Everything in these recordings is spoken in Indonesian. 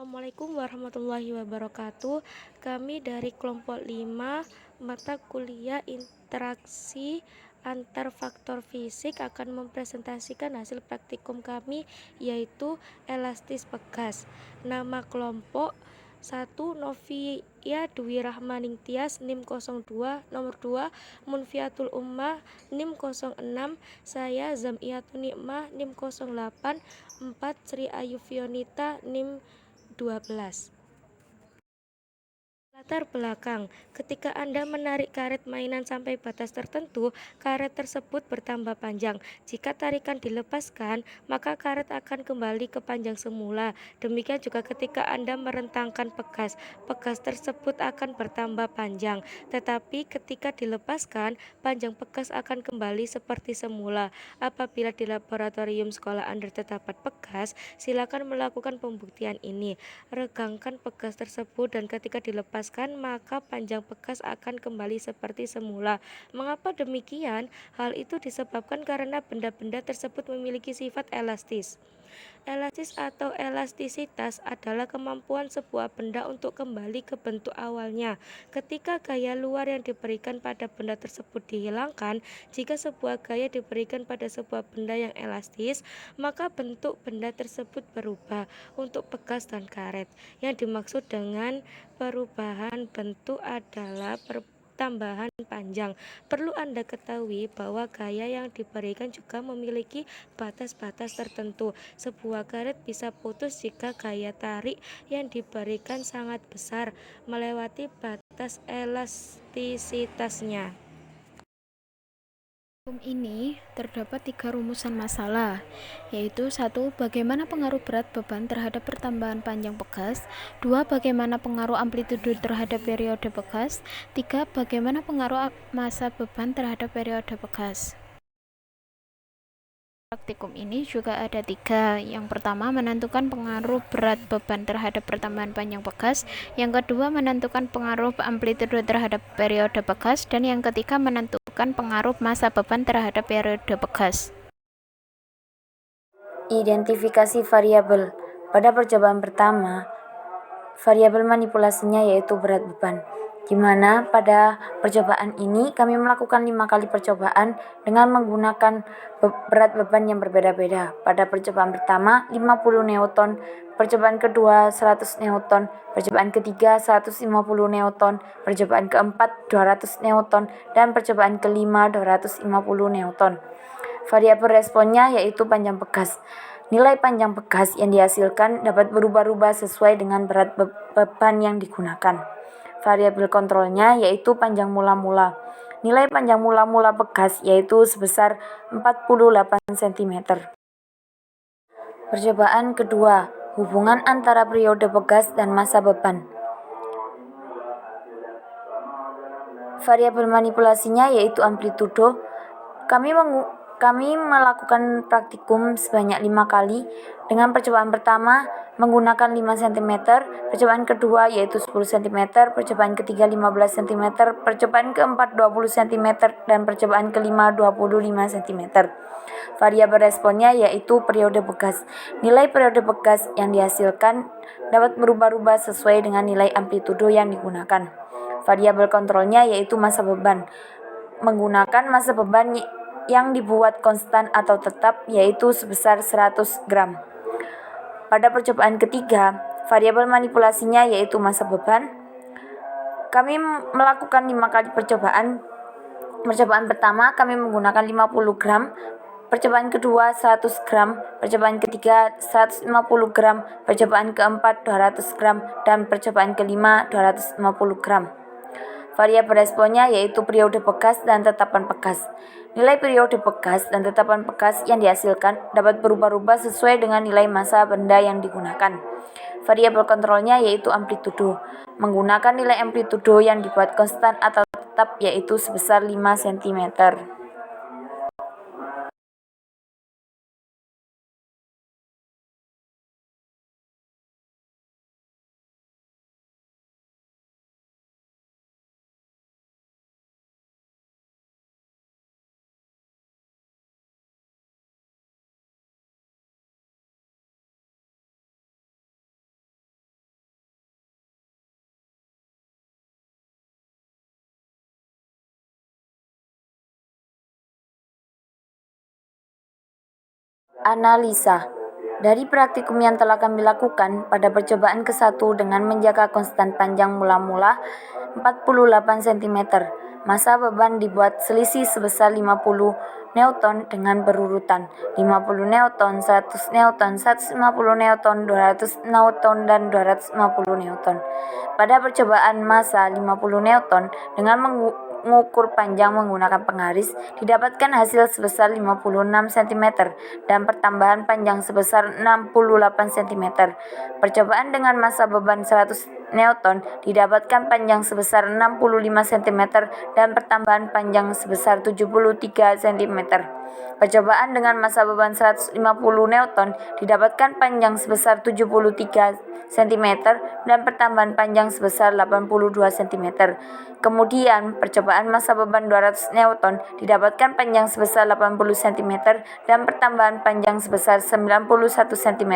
Assalamualaikum warahmatullahi wabarakatuh. Kami dari kelompok 5 mata kuliah interaksi antar faktor fisik akan mempresentasikan hasil praktikum kami, yaitu elastis pegas. Nama kelompok 1 Novia Dwi Rahmaning Tias NIM 02, nomor 2 Munfiatul Ummah NIM 06, saya Zamiyatun Nikmah NIM 08, 4 Sri Ayu Fionita NIM 12. Latar belakang, ketika Anda menarik karet mainan sampai batas tertentu, karet tersebut bertambah panjang. Jika tarikan dilepaskan, maka karet akan kembali ke panjang semula. Demikian juga ketika Anda merentangkan pegas, pegas tersebut akan bertambah panjang. Tetapi ketika dilepaskan, panjang pegas akan kembali seperti semula. Apabila di laboratorium sekolah Anda terdapat pegas, silakan melakukan pembuktian ini. Regangkan pegas tersebut dan ketika dilepaskan maka panjang pegas akan kembali seperti semula. Mengapa demikian? Hal itu disebabkan karena benda-benda tersebut memiliki sifat elastis. Elastis atau elastisitas adalah kemampuan sebuah benda untuk kembali ke bentuk awalnya. Ketika gaya luar yang diberikan pada benda tersebut dihilangkan, jika sebuah gaya diberikan pada sebuah benda yang elastis, maka bentuk benda tersebut berubah. Untuk pegas dan karet, yang dimaksud dengan perubahan bentuk adalah tambahan panjang. Perlu Anda ketahui bahwa gaya yang diberikan juga memiliki batas-batas tertentu. Sebuah karet bisa putus jika gaya tarik yang diberikan sangat besar, melewati batas elastisitasnya. Ini terdapat 3 rumusan masalah, yaitu 1. Bagaimana pengaruh berat beban terhadap pertambahan panjang pegas. 2. Bagaimana pengaruh amplitudo terhadap periode pegas. 3. Bagaimana pengaruh massa beban terhadap periode pegas. Praktikum ini juga ada 3. Yang pertama, menentukan pengaruh berat beban terhadap pertambahan panjang pegas. Yang kedua, menentukan pengaruh amplitudo terhadap periode pegas. Dan yang ketiga, menentukan pengaruh massa beban terhadap periode pegas. Identifikasi variabel. Pada percobaan pertama, variabel manipulasinya yaitu berat beban, di mana pada percobaan ini kami melakukan 5 kali percobaan dengan menggunakan berat beban yang berbeda-beda. Pada percobaan pertama 50 Newton, percobaan kedua 100 Newton, percobaan ketiga 150 Newton, percobaan keempat 200 Newton, dan percobaan kelima 250 Newton. Variabel responnya yaitu panjang pegas. Nilai panjang pegas yang dihasilkan dapat berubah-ubah sesuai dengan berat beban yang digunakan. Variabel kontrolnya yaitu panjang mula-mula. Nilai panjang mula-mula pegas yaitu sebesar 48 cm. Percobaan kedua, hubungan antara periode pegas dan massa beban. Variabel manipulasinya yaitu amplitudo. Kami melakukan praktikum sebanyak 5 kali. Dengan percobaan pertama menggunakan 5 cm, percobaan kedua yaitu 10 cm, percobaan ketiga 15 cm, percobaan keempat 20 cm, dan percobaan kelima 25 cm. Variabel responnya yaitu periode pegas. Nilai periode pegas yang dihasilkan dapat berubah-ubah sesuai dengan nilai amplitudo yang digunakan. Variabel kontrolnya yaitu massa beban. Menggunakan massa beban yang dibuat konstan atau tetap yaitu sebesar 100 gram. Pada percobaan ketiga, variabel manipulasinya yaitu massa beban. Kami melakukan 5 kali percobaan. Percobaan pertama kami menggunakan 50 gram, percobaan kedua 100 gram, percobaan ketiga 150 gram, percobaan keempat 200 gram, dan percobaan kelima 250 gram. Variabel responnya yaitu periode pegas dan tetapan pegas. Nilai periode pegas dan tetapan pegas yang dihasilkan dapat berubah-ubah sesuai dengan nilai massa benda yang digunakan. Variabel kontrolnya yaitu amplitudo. Menggunakan nilai amplitudo yang dibuat konstan atau tetap yaitu sebesar 5 cm. Analisa. Dari praktikum yang telah kami lakukan pada percobaan ke-1 dengan menjaga konstan panjang mula-mula 48 cm, massa beban dibuat selisih sebesar 50 Newton dengan berurutan 50 Newton, 100 Newton, 150 Newton, 200 Newton, dan 250 Newton. Pada percobaan massa 50 Newton dengan mengukur panjang menggunakan penggaris, didapatkan hasil sebesar 56 cm dan pertambahan panjang sebesar 68 cm. Percobaan dengan massa beban 100 Newton didapatkan panjang sebesar 65 cm dan pertambahan panjang sebesar 73 cm. Percobaan dengan massa beban 150 Newton didapatkan panjang sebesar 73 cm dan pertambahan panjang sebesar 82 cm. Kemudian, percobaan massa beban 200 Newton didapatkan panjang sebesar 80 cm dan pertambahan panjang sebesar 91 cm.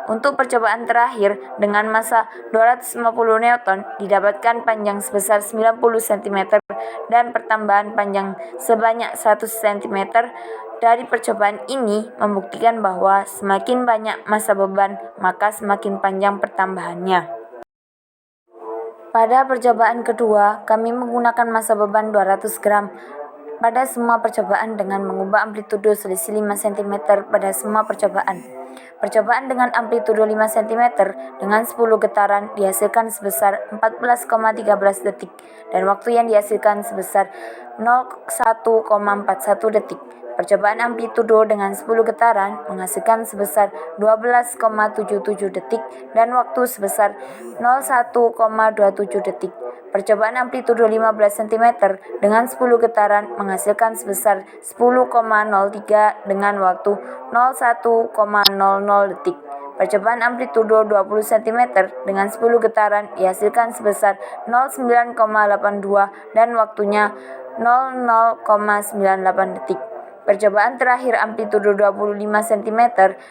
Untuk percobaan terakhir dengan massa 250 Newton didapatkan panjang sebesar 90 cm dan pertambahan panjang sebanyak 1 cm. Dari percobaan ini membuktikan bahwa semakin banyak massa beban, maka semakin panjang pertambahannya. Pada percobaan kedua, kami menggunakan massa beban 200 gram pada semua percobaan dengan mengubah amplitudo selisih 5 cm pada semua percobaan. Percobaan dengan amplitudo 5 cm dengan 10 getaran dihasilkan sebesar 14,13 detik dan waktu yang dihasilkan sebesar 01,41 detik. Percobaan amplitudo dengan 10 getaran menghasilkan sebesar 12,77 detik dan waktu sebesar 01,27 detik. Percobaan amplitudo 15 cm dengan 10 getaran menghasilkan sebesar 10,03 dengan waktu 01,00 detik. Percobaan amplitudo 20 cm dengan 10 getaran dihasilkan sebesar 09,82 dan waktunya 00,98 detik. Percobaan terakhir amplitudo 25 cm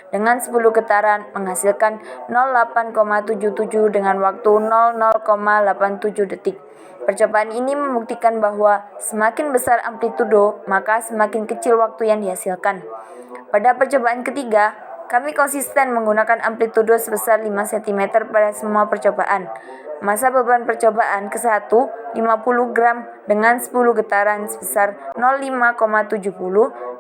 dengan 10 getaran menghasilkan 08,77 dengan waktu 00,87 detik. Percobaan ini membuktikan bahwa semakin besar amplitudo, maka semakin kecil waktu yang dihasilkan. Pada percobaan ketiga, kami konsisten menggunakan amplitudo sebesar 5 cm pada semua percobaan. Massa beban percobaan ke-1 50 gram dengan 10 getaran sebesar 05,70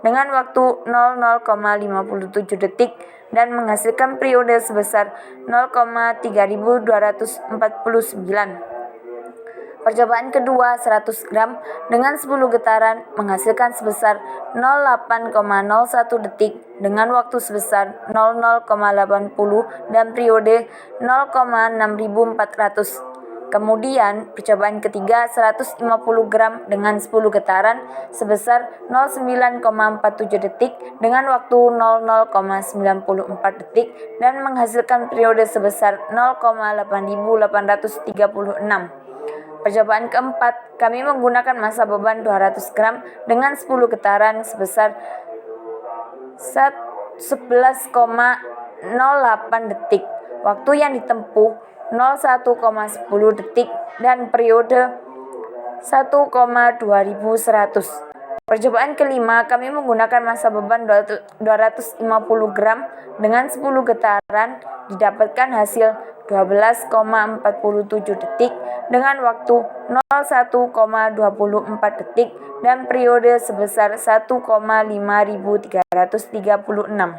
dengan waktu 00,57 detik dan menghasilkan periode sebesar 0,3249. Percobaan kedua 100 gram dengan 10 getaran menghasilkan sebesar 08,01 detik dengan waktu sebesar 00,80 dan periode 0,6400. Kemudian percobaan ketiga 150 gram dengan 10 getaran sebesar 09,47 detik dengan waktu 00,94 detik dan menghasilkan periode sebesar 0,8836. Percobaan keempat, kami menggunakan massa beban 200 gram dengan 10 getaran sebesar 11,08 detik. Waktu yang ditempuh 01,10 detik dan periode 1,2100. Percobaan kelima, kami menggunakan massa beban 250 gram dengan 10 getaran didapatkan hasil 12,47 detik dengan waktu 01,24 detik dan periode sebesar 1,5336.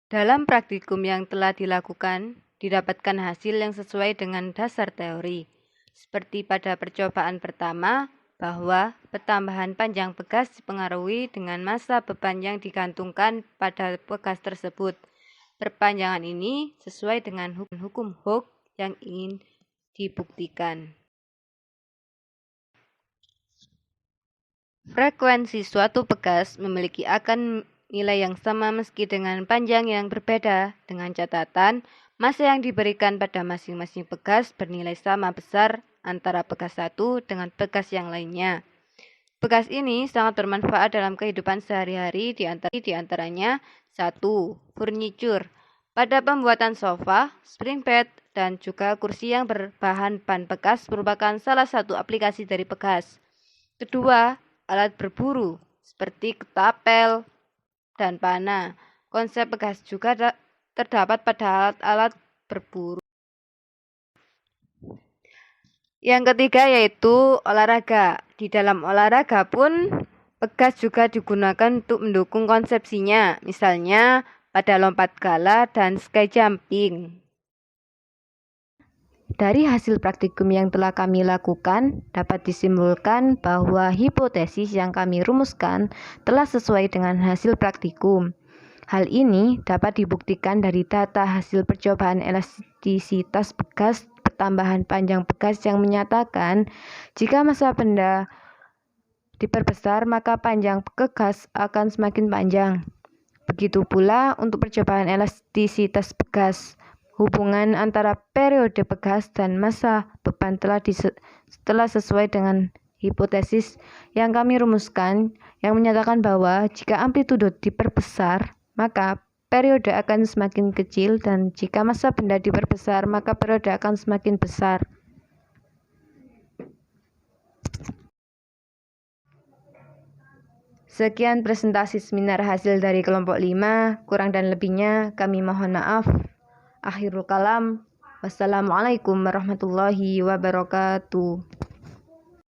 Dalam praktikum yang telah dilakukan, didapatkan hasil yang sesuai dengan dasar teori. Seperti pada percobaan pertama, bahwa pertambahan panjang bekas dipengaruhi dengan massa beban yang digantungkan pada bekas tersebut. Perpanjangan ini sesuai dengan hukum Hooke yang ingin dibuktikan. Frekuensi suatu bekas memiliki akan nilai yang sama meski dengan panjang yang berbeda, dengan catatan massa yang diberikan pada masing-masing bekas bernilai sama besar antara bekas satu dengan bekas yang lainnya. Bekas ini sangat bermanfaat dalam kehidupan sehari-hari, di antaranya 1. Furniture. Pada pembuatan sofa, spring bed, dan juga kursi yang berbahan ban bekas merupakan salah satu aplikasi dari bekas. Kedua, alat berburu seperti ketapel dan panah. Konsep pegas juga terdapat pada alat-alat berburu. Yang ketiga yaitu olahraga. Di dalam olahraga pun pegas juga digunakan untuk mendukung konsepsinya, misalnya pada lompat gala dan sky jumping. Dari hasil praktikum yang telah kami lakukan, dapat disimpulkan bahwa hipotesis yang kami rumuskan telah sesuai dengan hasil praktikum. Hal ini dapat dibuktikan dari data hasil percobaan elastisitas pegas pertambahan panjang pegas yang menyatakan jika massa benda diperbesar maka panjang pegas akan semakin panjang. Begitu pula untuk percobaan elastisitas pegas. Hubungan antara periode pegas dan massa beban telah sesuai dengan hipotesis yang kami rumuskan yang menyatakan bahwa jika amplitudo diperbesar, maka periode akan semakin kecil dan jika massa benda diperbesar, maka periode akan semakin besar. Sekian presentasi seminar hasil dari kelompok 5, kurang dan lebihnya kami mohon maaf. Akhirul kalam, wassalamualaikum warahmatullahi wabarakatuh.